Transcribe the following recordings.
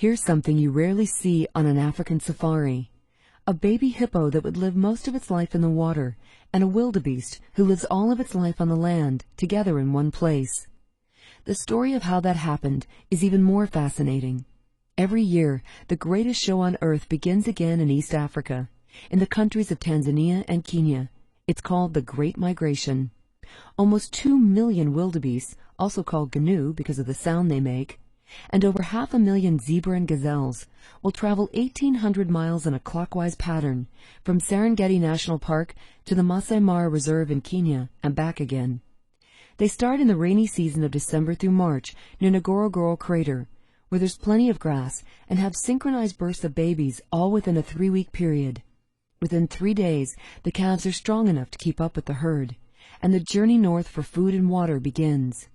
Here's something you rarely see on an African safari. A baby hippo that would live most of its life in the water, and a wildebeest who lives all of its life on the land, together in one place. The story of how that happened is even more fascinating. Every year, the greatest show on earth begins again in East Africa, in the countries of Tanzania and Kenya. It's called the Great Migration. Almost 2 million wildebeests, also called gnu because of the sound they make, and over 500,000 zebra and gazelles will travel 1,800 miles in a clockwise pattern from Serengeti National Park to the Masai Mara Reserve in Kenya and back again. They start in the rainy season of December through March near Ngorongoro Crater, where there's plenty of grass, and have synchronized births of babies all within a 3-week period. Within 3 days, the calves are strong enough to keep up with the herd, and the journey north for food and water begins.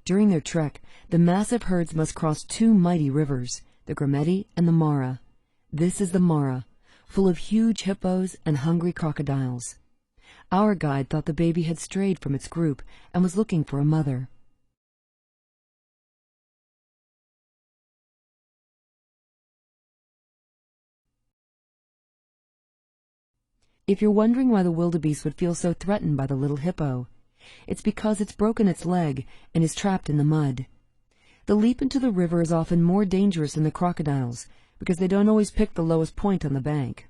During their trek, the massive herds must cross 2 mighty rivers, the Grameti and the Mara. This is the Mara, full of huge hippos and hungry crocodiles. Our guide thought the baby had strayed from its group and was looking for a mother. If you're wondering why the wildebeest would feel so threatened by the little hippo, it's because it's broken its leg and is trapped in the mud. The leap into the river is often more dangerous than the crocodiles because they don't always pick the lowest point on the bank.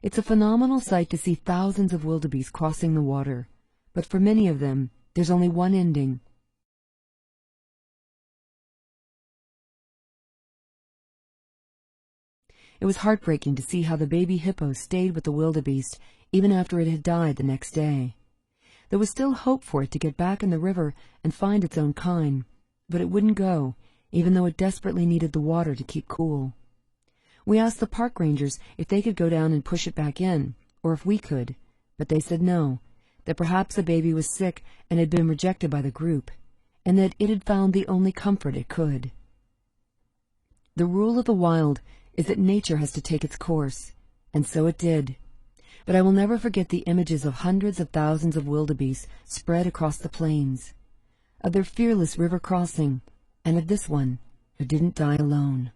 It's a phenomenal sight to see thousands of wildebeest crossing the water, but for many of them, there's only one ending. It was heartbreaking to see how the baby hippo stayed with the wildebeest even after it had died the next day. There was still hope for it to get back in the river and find its own kind, but it wouldn't go, even though it desperately needed the water to keep cool. We asked the park rangers if they could go down and push it back in, or if we could, but they said no, that perhaps the baby was sick and had been rejected by the group, and that it had found the only comfort it could. The rule of the wild is that nature has to take its course, and so it did. But I will never forget the images of hundreds of thousands of wildebeest spread across the plains, of their fearless river crossing, and of this one who didn't die alone.